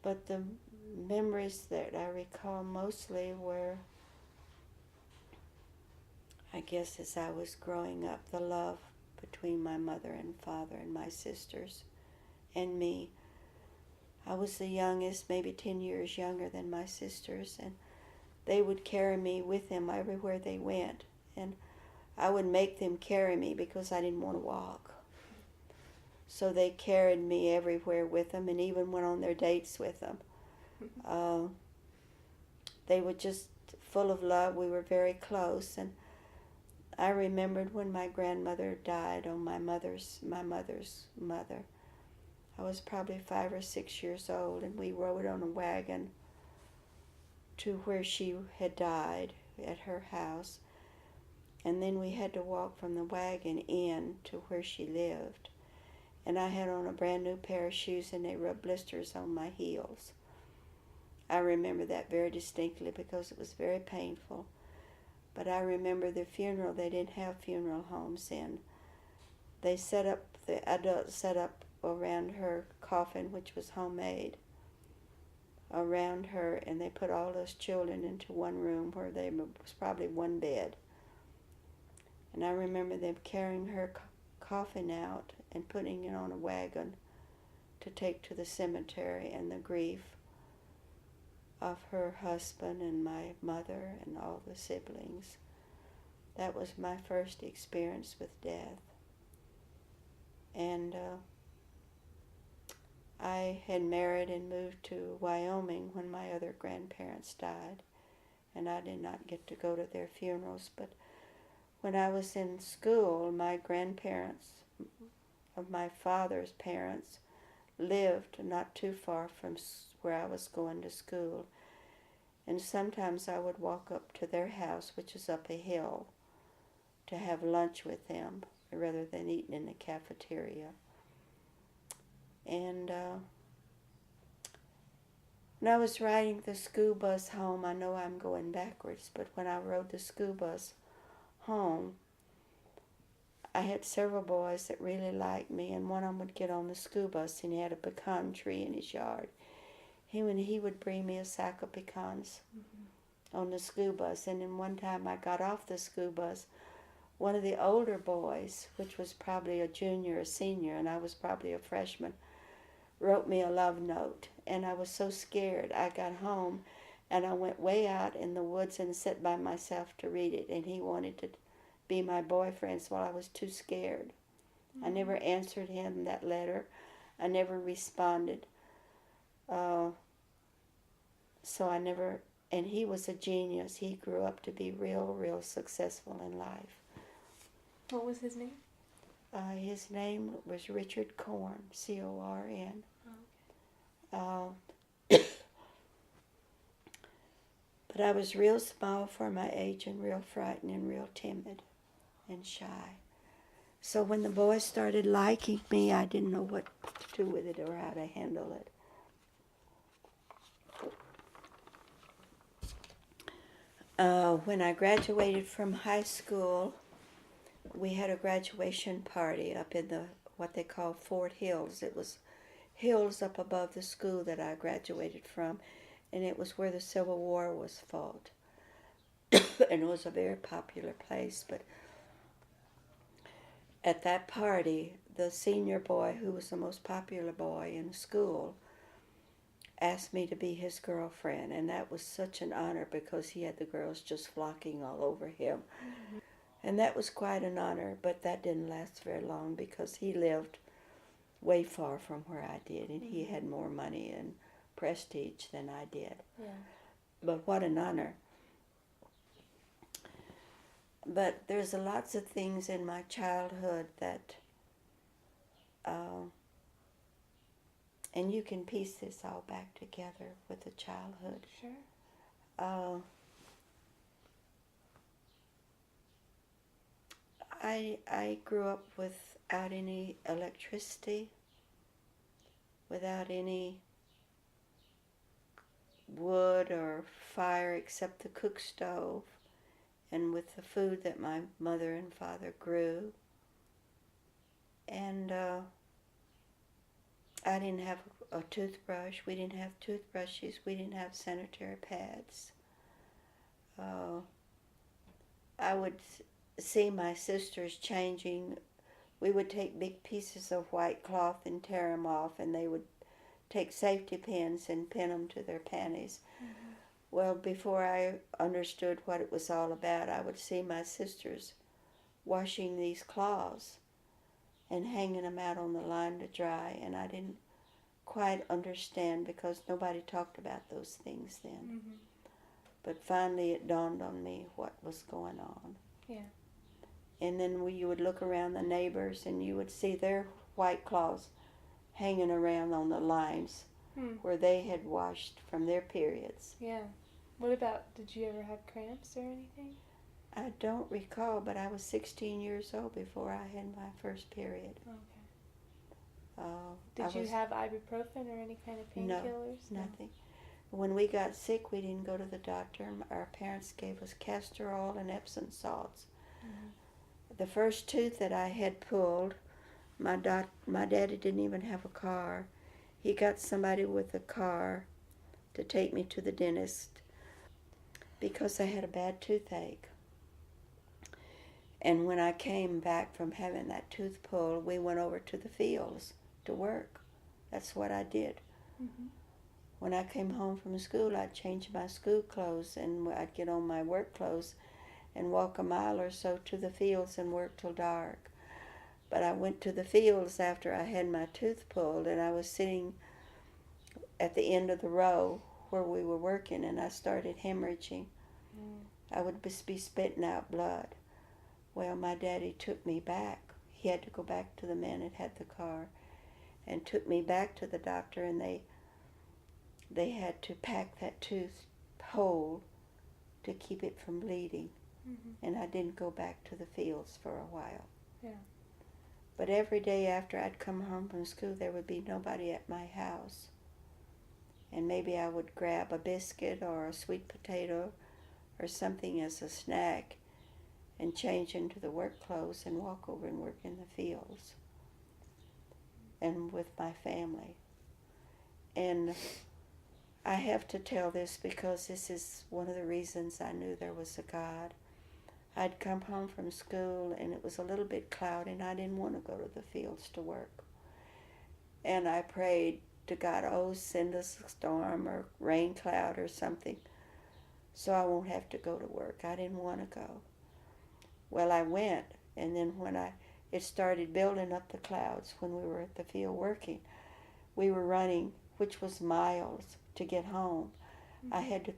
But the memories that I recall mostly were, I guess, as I was growing up, the love between my mother and father and my sisters and me. I was the youngest, maybe 10 years younger than my sisters, and they would carry me with them everywhere they went. And I would make them carry me because I didn't want to walk. So they carried me everywhere with them and even went on their dates with them. Uh, they were just full of love. We were very close. And I remembered when my grandmother died on my mother's mother. I was probably 5 or 6 years old, and we rode on a wagon to where she had died at her house. And then we had to walk from the wagon in to where she lived. And I had on a brand new pair of shoes, and they rubbed blisters on my heels. I remember that very distinctly because it was very painful. But I remember the funeral. They didn't have funeral homes then. They set up, the adults set up around her coffin, which was homemade, around her, and they put all those children into one room where there was probably one bed. And I remember them carrying her coffin out and putting it on a wagon to take to the cemetery, and the grief of her husband and my mother and all the siblings. That was my first experience with death. And I had married and moved to Wyoming when my other grandparents died, and I did not get to go to their funerals. But when I was in school, my grandparents, of my father's parents, lived not too far from where I was going to school. And sometimes I would walk up to their house, which is up a hill, to have lunch with them rather than eating in the cafeteria. And when I was riding the school bus home, I know I'm going backwards, but when I rode the school bus home, I had several boys that really liked me, and one of them would get on the school bus, and he had a pecan tree in his yard. He would bring me a sack of pecans on the school bus. And then one time I got off the school bus, one of the older boys, which was probably a junior or senior, and I was probably a freshman, wrote me a love note. And I was so scared. I got home, and I went way out in the woods and sat by myself to read it. And he wanted to be my boyfriend, so I was too scared. I never answered him that letter. I never responded. So I never, and he was a genius. He grew up to be real successful in life. What was his name? His name was Richard Corn, C-O-R-N. Oh, okay. But I was real small for my age and real frightened and real timid and shy. So when the boys started liking me, I didn't know what to do with it or how to handle it. When I graduated from high school, we had a graduation party up in what they call Fort Hills. It was hills up above the school that I graduated from, and it was where the Civil War was fought. And it was a very popular place. But at that party, the senior boy, who was the most popular boy in school, asked me to be his girlfriend, and that was such an honor because he had the girls just flocking all over him. Mm-hmm. And that was quite an honor, but that didn't last very long because he lived way far from where I did, and he had more money and prestige than I did. Yeah. But what an honor. But there's lots of things in my childhood that, and you can piece this all back together with the childhood. Sure. I grew up without any electricity, without any wood or fire except the cook stove, and with the food that my mother and father grew. And I didn't have a toothbrush. We didn't have toothbrushes. We didn't have sanitary pads. Uh, I would see my sisters changing. We would take big pieces of white cloth and tear them off, and they would take safety pins and pin them to their panties. Mm-hmm. Well, before I understood what it was all about, I would see my sisters washing these cloths and hanging them out on the line to dry, and I didn't quite understand because nobody talked about those things then. Mm-hmm. But finally it dawned on me what was going on. Yeah. And then you would look around the neighbors and you would see their white cloths hanging around on the lines where they had washed from their periods. Yeah. What about, did you ever have cramps or anything? I don't recall, but I was 16 years old before I had my first period. Okay. Did you have ibuprofen or any kind of painkillers? No, nothing. When we got sick, we didn't go to the doctor. Our parents gave us castor oil and Epsom salts. Mm-hmm. The first tooth that I had pulled, my daddy didn't even have a car. He got somebody with a car to take me to the dentist because I had a bad toothache. And when I came back from having that tooth pulled, we went over to the fields to work. That's what I did. Mm-hmm. When I came home from school, I'd change my school clothes and I'd get on my work clothes and walk a mile or so to the fields and work till dark. But I went to the fields after I had my tooth pulled, and I was sitting at the end of the row where we were working, and I started hemorrhaging. I would be spitting out blood. Well, my daddy took me back. He had to go back to the man that had the car and took me back to the doctor, and they had to pack that tooth whole to keep it from bleeding. Mm-hmm. And I didn't go back to the fields for a while. Yeah. But every day after I'd come home from school, there would be nobody at my house. And maybe I would grab a biscuit or a sweet potato or something as a snack and change into the work clothes and walk over and work in the fields and with my family. And I have to tell this because this is one of the reasons I knew there was a God. I'd come home from school and it was a little bit cloudy and I didn't want to go to the fields to work. And I prayed to God, oh, send us a storm or rain cloud or something so I won't have to go to work. I didn't want to go. Well, I went, and then when it started building up the clouds when we were at the field working, we were running, which was miles, to get home. Mm-hmm. I had to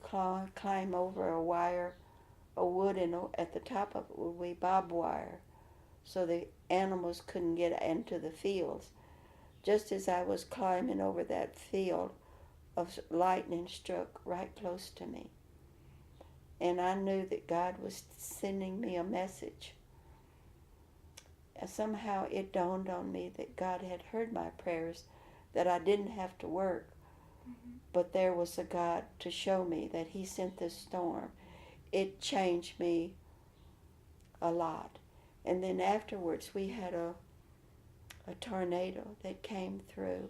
climb over a wire, a wood, and at the top of it would be barbed wire, so the animals couldn't get into the fields. Just as I was climbing over that field, lightning struck right close to me. And I knew that God was sending me a message. And somehow it dawned on me that God had heard my prayers, that I didn't have to work, but there was a God to show me that He sent this storm. It changed me a lot. And then afterwards we had a tornado that came through,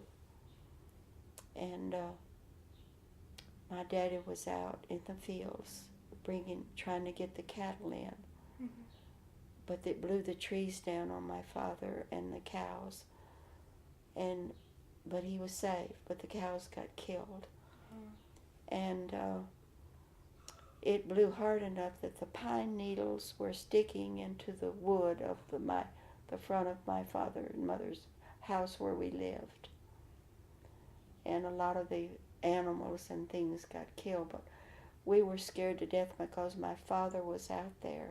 and my daddy was out in the fields trying to get the cattle in. Mm-hmm. But it blew the trees down on my father and the cows, but he was safe, but the cows got killed. And it blew hard enough that the pine needles were sticking into the wood of the front of my father and mother's house where we lived. And a lot of the animals and things got killed, but we were scared to death because my father was out there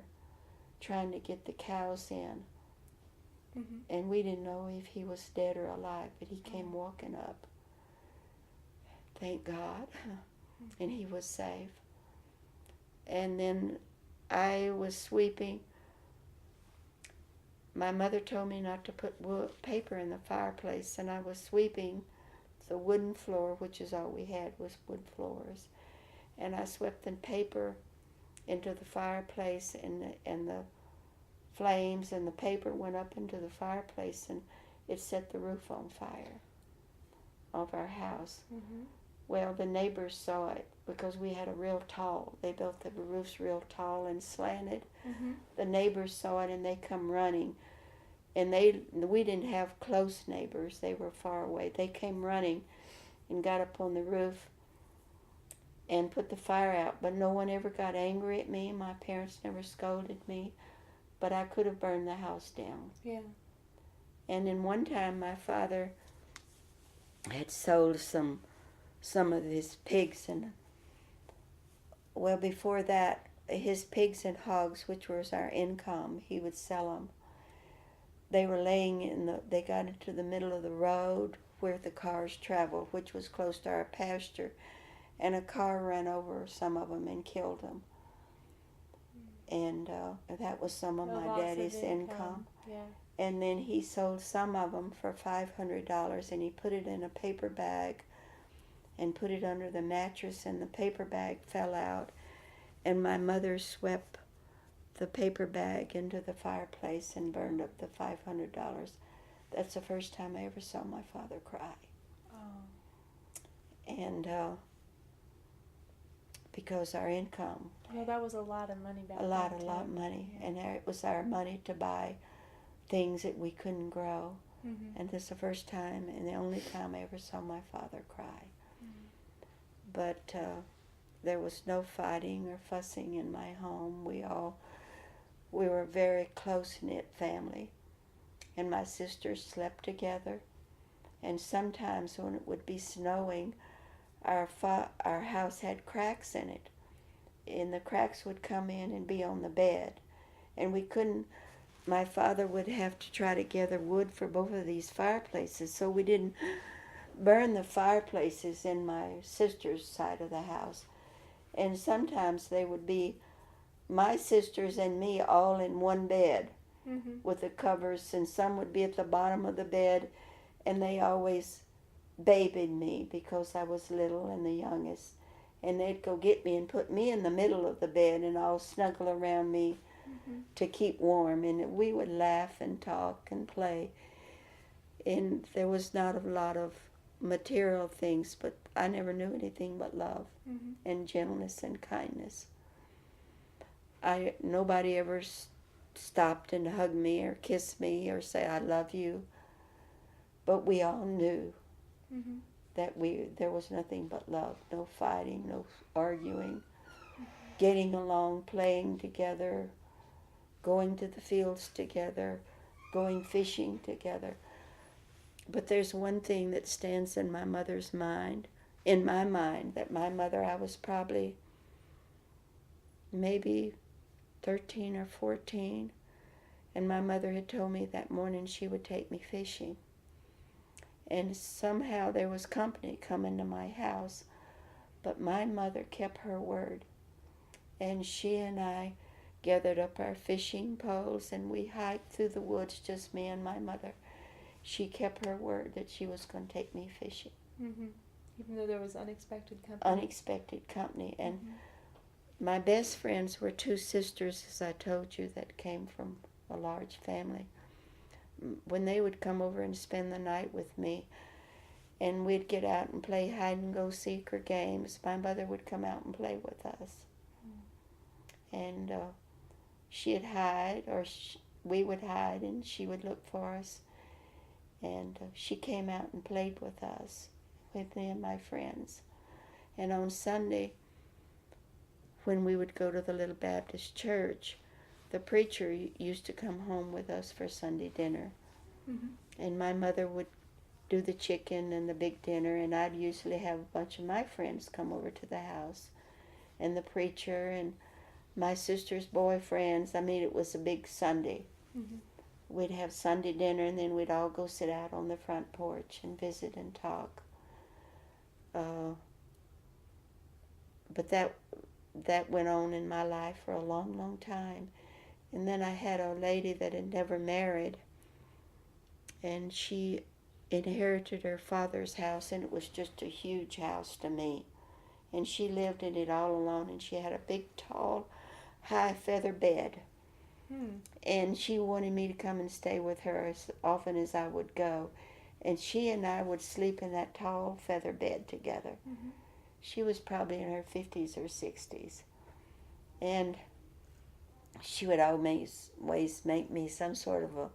trying to get the cows in. Mm-hmm. And we didn't know if he was dead or alive, but he came walking up. Thank God. And he was safe. And then I was sweeping. My mother told me not to put paper in the fireplace, and I was sweeping the wooden floor, which is all we had was wood floors. And I swept the paper into the fireplace, and the flames and the paper went up into the fireplace, and it set the roof on fire. of our house. Mm-hmm. Well, the neighbors saw it because we had a real tall. They built the roofs real tall and slanted. Mm-hmm. The neighbors saw it and they come running. And we didn't have close neighbors. They were far away. They came running and got up on the roof and put the fire out. But no one ever got angry at me. My parents never scolded me. But I could have burned the house down. Yeah. And then one time my father had sold some of his pigs, and well, before that, his pigs and hogs, which was our income, he would sell them. They were they got into the middle of the road where the cars traveled, which was close to our pasture, and a car ran over some of them and killed them. And that was some of my daddy's income. Yeah. And then he sold some of them for $500, and he put it in a paper bag and put it under the mattress, and the paper bag fell out, and my mother swept the paper bag into the fireplace and burned up the $500. That's the first time I ever saw my father cry. Oh. And because our income. Yeah, that was a lot of money back then. A lot of money. Yeah. And it was our money to buy things that we couldn't grow. Mm-hmm. And this is the first time and the only time I ever saw my father cry. Mm-hmm. But there was no fighting or fussing in my home. We were a very close-knit family. And my sisters slept together. And sometimes when it would be snowing, our house had cracks in it. And the cracks would come in and be on the bed. And we couldn't, my father would have to try to gather wood for both of these fireplaces, so we didn't burn the fireplaces in my sister's side of the house. And sometimes they would be my sisters and me all in one bed mm-hmm. with the covers, and some would be at the bottom of the bed, and they always babied me because I was little and the youngest. And they'd go get me and put me in the middle of the bed and all snuggle around me mm-hmm. to keep warm. And we would laugh and talk and play. And there was not a lot of material things, but I never knew anything but love mm-hmm. and gentleness and kindness. Nobody ever stopped and hugged me or kissed me or say I love you. But we all knew mm-hmm. that there was nothing but love, no fighting, no arguing, getting along, playing together, going to the fields together, going fishing together. But there's one thing that stands in my mother's mind, that my mother, I was probably maybe 13 or 14, and my mother had told me that morning she would take me fishing. And somehow there was company coming to my house, but my mother kept her word. And she and I gathered up our fishing poles and we hiked through the woods, just me and my mother. She kept her word that she was going to take me fishing. Mm-hmm. Even though there was unexpected company. Unexpected company. And mm-hmm. my best friends were two sisters, as I told you, that came from a large family. When they would come over and spend the night with me, and we'd get out and play hide and go seek or games, my mother would come out and play with us. And she'd hide, or we would hide, and she would look for us. And she came out and played with us, with me and my friends. And on Sunday, when we would go to the little Baptist church, the preacher used to come home with us for Sunday dinner. Mm-hmm. And my mother would do the chicken and the big dinner, and I'd usually have a bunch of my friends come over to the house. And the preacher and my sister's boyfriends. I mean, it was a big Sunday. Mm-hmm. We'd have Sunday dinner, and then we'd all go sit out on the front porch and visit and talk. But that went on in my life for a long, long time. And then I had a lady that had never married, and she inherited her father's house, and it was just a huge house to me. And she lived in it all alone, and she had a big, tall, high feather bed. And she wanted me to come and stay with her as often as I would go. And she and I would sleep in that tall feather bed together. Mm-hmm. She was probably in her 50s or 60s. And she would always make me some sort of a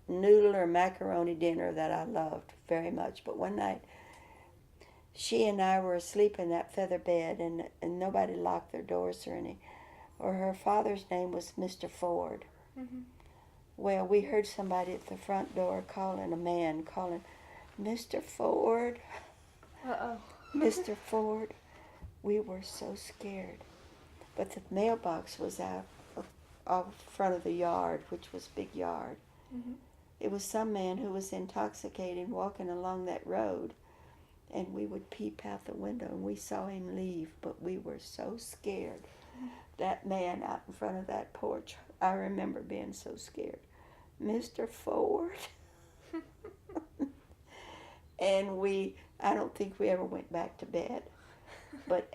noodle or macaroni dinner that I loved very much. But one night, she and I were asleep in that feather bed, and nobody locked their doors or her father's name was Mr. Ford. Mm-hmm. Well, we heard somebody at the front door calling, Mr. Ford. Uh-oh. Mr. Ford. We were so scared. But the mailbox was out front of the yard, which was a big yard. Mm-hmm. It was some man who was intoxicated walking along that road. And we would peep out the window and we saw him leave, but we were so scared. Mm-hmm. That man out in front of that porch, I remember being so scared. Mr. Ford. And I don't think we ever went back to bed. But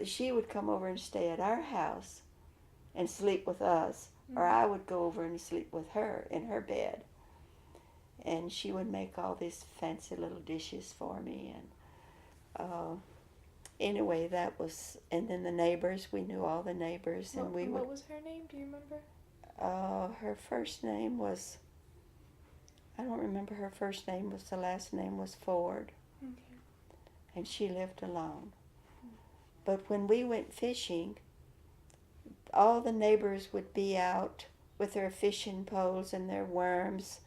she would come over and stay at our house and sleep with us, or I would go over and sleep with her in her bed. And she would make all these fancy little dishes for me. And anyway, that was, and then the neighbors, we knew all the neighbors. And what was her name? Do you remember? Her first name was, I don't remember her first name, the last name was Ford. Okay. And she lived alone. But when we went fishing, all the neighbors would be out with their fishing poles and their worms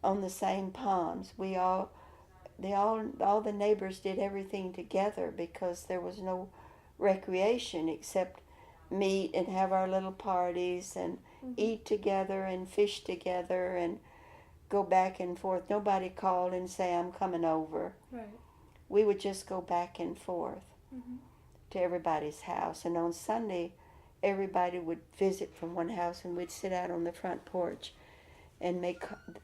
on the same ponds. All the neighbors did everything together because there was no recreation except meet and have our little parties and eat together and fish together and go back and forth. Nobody called and say, I'm coming over. Right. We would just go back and forth to everybody's house. And on Sunday, everybody would visit from one house and we'd sit out on the front porch and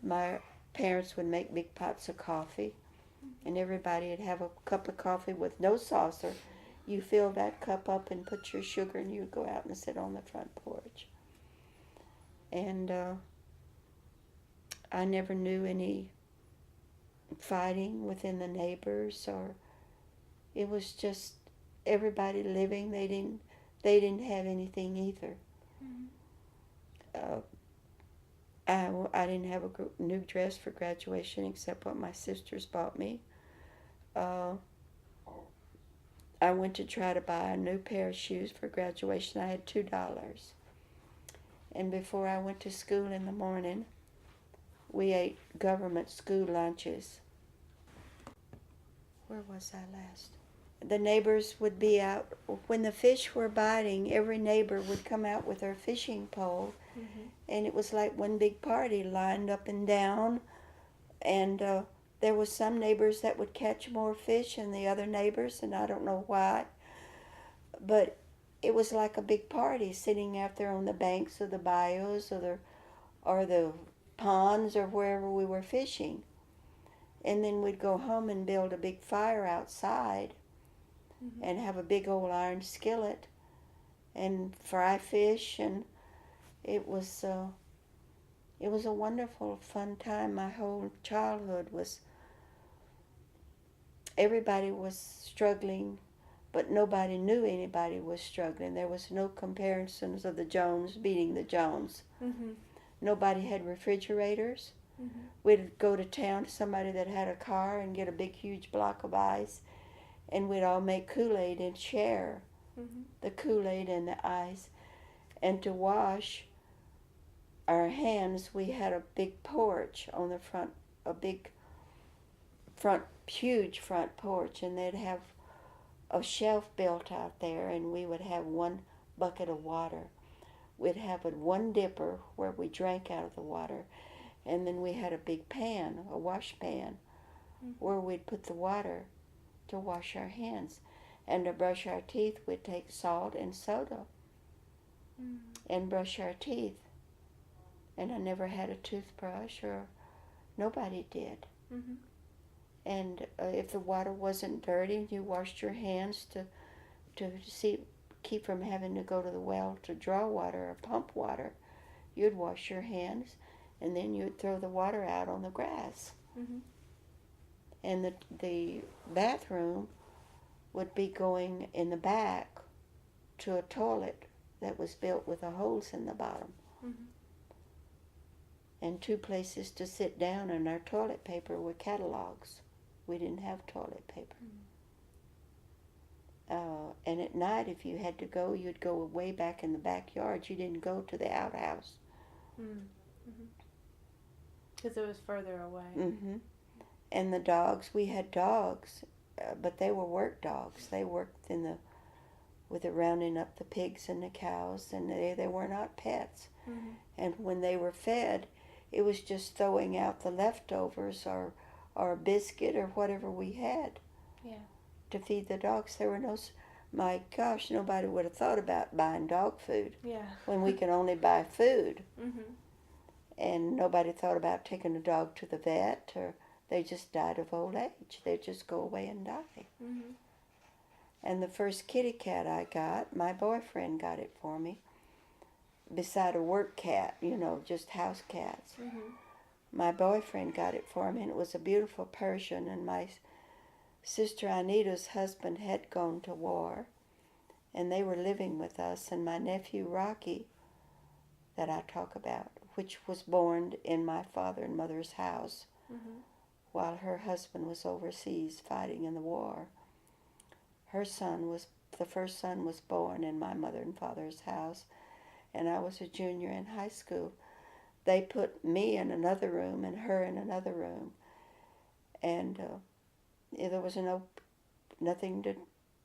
my parents would make big pots of coffee. And everybody would have a cup of coffee with no saucer. You fill that cup up and put your sugar and you'd go out and sit on the front porch. And I never knew any fighting within the neighbors, or it was just everybody living. They didn't have anything either. I didn't have a new dress for graduation except what my sisters bought me. I went to try to buy a new pair of shoes for graduation. I had $2. And before I went to school in the morning, we ate government school lunches. Where was I last? The neighbors would be out. When the fish were biting, every neighbor would come out with their fishing pole. And it was like one big party lined up and down. And there was some neighbors that would catch more fish than the other neighbors, and I don't know why. But it was like a big party sitting out there on the banks of the bayous or the ponds or wherever we were fishing. And then we'd go home and build a big fire outside and have a big old iron skillet and fry fish, and it was a wonderful, fun time. My whole childhood everybody was struggling, but nobody knew anybody was struggling. There was no comparisons of the Jones beating the Jones. Nobody had refrigerators. We'd go to town to somebody that had a car and get a big, huge block of ice, and we'd all make Kool-Aid and share the Kool-Aid and the ice. And to wash our hands, we had a big porch on the front, huge front porch, and they'd have a shelf built out there, and we would have one bucket of water. We'd have one dipper where we drank out of the water, and then we had a big pan, a wash pan, where we'd put the water to wash our hands. And to brush our teeth, we'd take salt and soda and brush our teeth. And I never had a toothbrush, or nobody did. And if the water wasn't dirty, you washed your hands to keep from having to go to the well to draw water or pump water. You'd wash your hands, and then you'd throw the water out on the grass. and the bathroom would be going in the back to a toilet that was built with the holes in the bottom. Mm-hmm. And 2 places to sit down, and our toilet paper were catalogs. We didn't have toilet paper. And at night, if you had to go, you'd go way back in the backyard. You didn't go to the outhouse. Because it was further away. Mm-hmm. And the dogs, we had dogs, but they were work dogs. They worked with the rounding up the pigs and the cows, and they were not pets. Mm-hmm. And when they were fed, it was just throwing out the leftovers or a biscuit or whatever we had. Yeah. To feed the dogs. There were my gosh, nobody would have thought about buying dog food. Yeah. When we could only buy food. Mm-hmm. And nobody thought about taking a dog to the vet, or they just died of old age. They'd just go away and die. Mm-hmm. And the first kitty cat I got, my boyfriend got it for me, beside a work cat, just house cats. Mm-hmm. My boyfriend got it for me, and it was a beautiful Persian, and my Sister Anita's husband had gone to war, and they were living with us, and my nephew Rocky, that I talk about, which was born in my father and mother's house, while her husband was overseas fighting in the war. The first son was born in my mother and father's house, and I was a junior in high school. They put me in another room and her in another room, and there was nothing to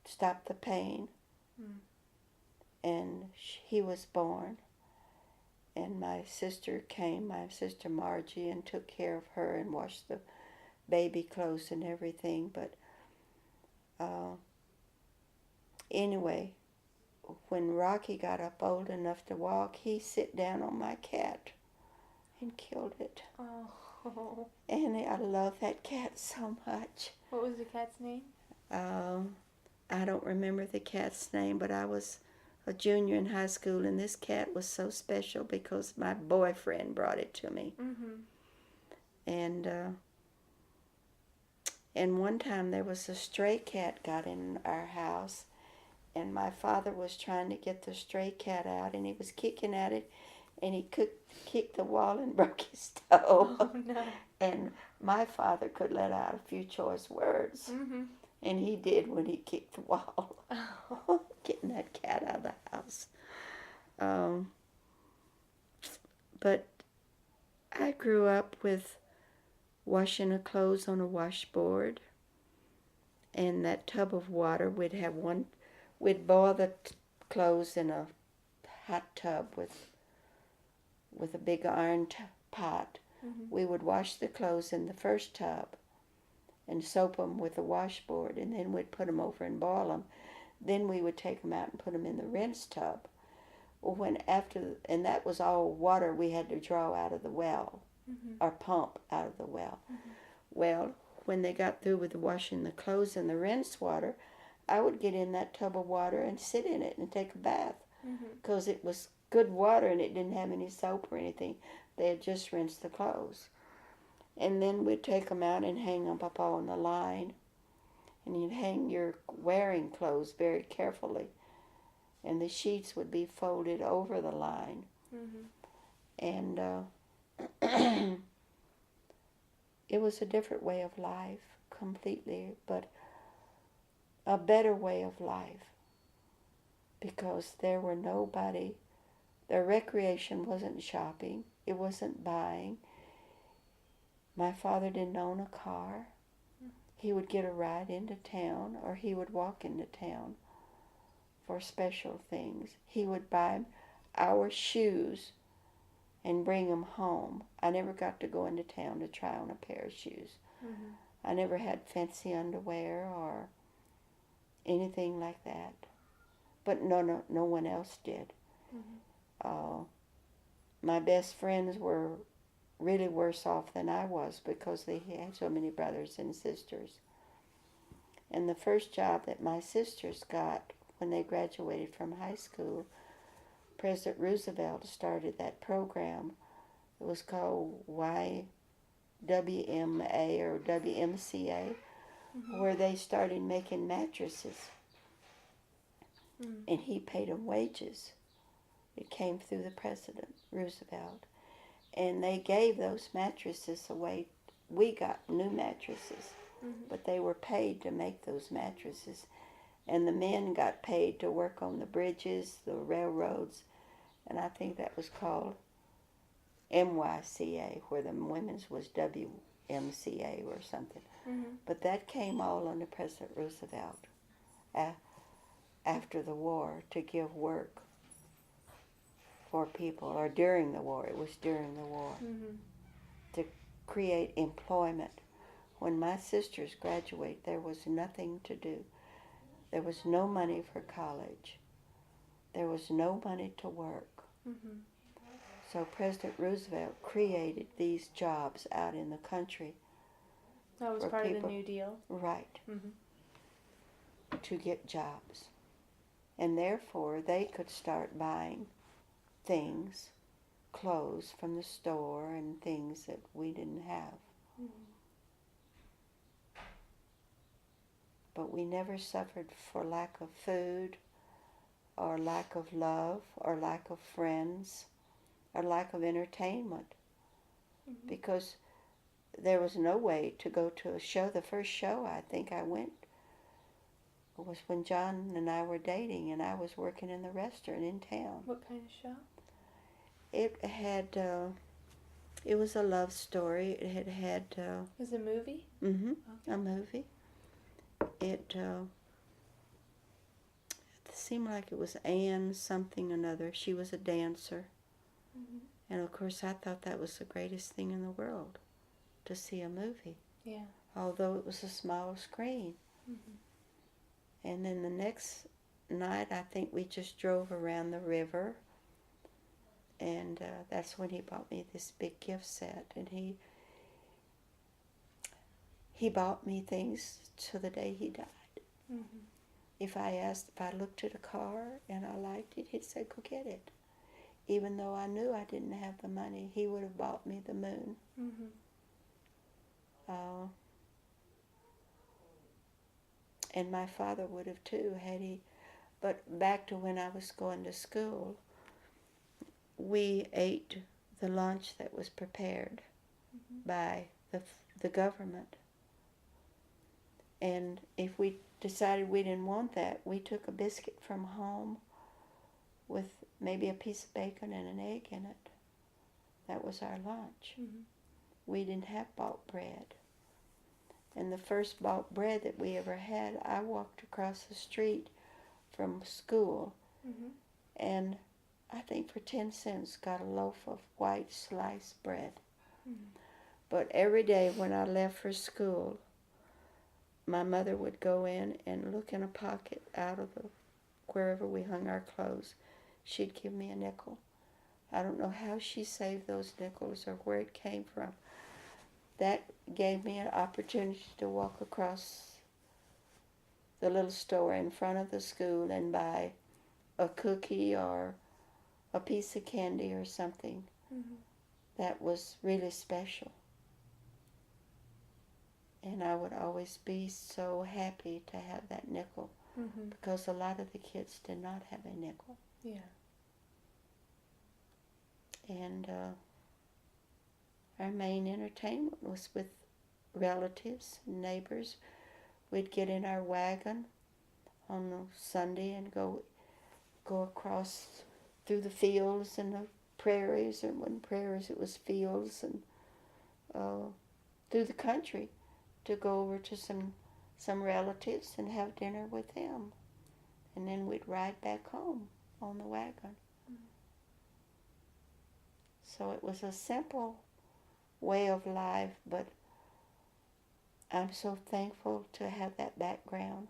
stop the pain. And he was born, and my sister Margie, and took care of her and washed the baby clothes and everything. But anyway, when Rocky got up old enough to walk, he sit down on my cat and killed it. Oh. And I love that cat so much. What was the cat's name? I don't remember the cat's name, but I was a junior in high school, and this cat was so special because my boyfriend brought it to me. And one time there was a stray cat got in our house, and my father was trying to get the stray cat out, and he was kicking at it, and he kicked the wall and broke his toe. Oh, no. And my father could let out a few choice words. And he did when he kicked the wall. Getting that cat out of the house. But I grew up with washing the clothes on a washboard. And that tub of water, we'd boil the clothes in a hot tub with a big iron pot. We would wash the clothes in the first tub and soap them with a washboard, and then we'd put them over and boil them. Then we would take them out and put them in the rinse tub. Well, and that was all water we had to draw out of the well, or pump out of the well. Well, when they got through with washing the clothes in the rinse water, I would get in that tub of water and sit in it and take a bath, because it was good water and it didn't have any soap or anything. They had just rinsed the clothes. And then we'd take them out and hang them up on the line. And you'd hang your wearing clothes very carefully. And the sheets would be folded over the line. And it was a different way of life, completely, but a better way of life. Because their recreation wasn't shopping. It wasn't buying. My father didn't own a car. He would get a ride into town, or he would walk into town for special things. He would buy our shoes and bring them home. I never got to go into town to try on a pair of shoes. I never had fancy underwear or anything like that. But no one else did. My best friends were really worse off than I was because they had so many brothers and sisters. And the first job that my sisters got when they graduated from high school, President Roosevelt started that program. It was called WMA or WMCA, where they started making mattresses. And he paid them wages. It came through the President, Roosevelt. And they gave those mattresses away. We got new mattresses, but they were paid to make those mattresses. And the men got paid to work on the bridges, the railroads, and I think that was called MYCA, where the women's was WMCA or something. But that came all under President Roosevelt after the war to give work for people, or during the war. It was during the war to create employment. When my sisters graduated, there was nothing to do. There was no money for college. There was no money to work. So President Roosevelt created these jobs out in the country. That was part of the New Deal? Right. To get jobs. And therefore, they could start buying things, clothes from the store and things that we didn't have. But we never suffered for lack of food, or lack of love, or lack of friends, or lack of entertainment. Because there was no way to go to a show. The first show I think I went was when John and I were dating, and I was working in the restaurant in town. What kind of show? It had, it was a love story. It had... was it a movie? A movie. It seemed like it was Anne something or another. She was a dancer. And of course I thought that was the greatest thing in the world, to see a movie. Yeah. Although it was a small screen. And then the next night I think we just drove around the river, and that's when he bought me this big gift set, and he bought me things till the day he died. If I looked at a car and I liked it, he'd say, go get it. Even though I knew I didn't have the money, he would have bought me the moon. And my father would have too, had he. But back to when I was going to school, we ate the lunch that was prepared by the government. And if we decided we didn't want that, we took a biscuit from home with maybe a piece of bacon and an egg in it. That was our lunch. We didn't have bought bread. And the first bought bread that we ever had, I walked across the street from school, and I think for 10 cents got a loaf of white sliced bread. But every day when I left for school, my mother would go in and look in a pocket out of wherever we hung our clothes. She'd give me a nickel. I don't know how she saved those nickels or where it came from. That gave me an opportunity to walk across the little store in front of the school and buy a cookie or a piece of candy or something that was really special. And I would always be so happy to have that nickel, because a lot of the kids did not have a nickel. Yeah. And our main entertainment was with relatives, neighbors. We'd get in our wagon on a Sunday and go across through the fields and the prairies, and when prairies it was fields, and through the country to go over to some relatives and have dinner with them. And then we'd ride back home on the wagon. So it was a simple way of life, but I'm so thankful to have that background,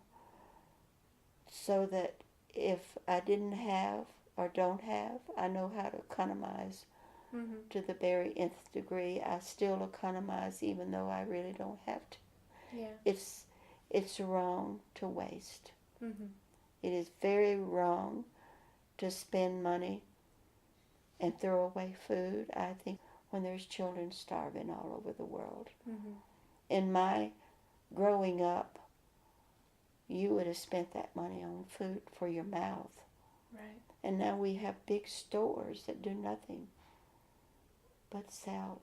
so that if I didn't have or don't have, I know how to economize to the very nth degree. I still economize even though I really don't have to. Yeah. It's wrong to waste. It is very wrong to spend money and throw away food. I think when there's children starving all over the world. Mm-hmm. In my growing up, you would have spent that money on food for your mouth. Right. And now we have big stores that do nothing but sell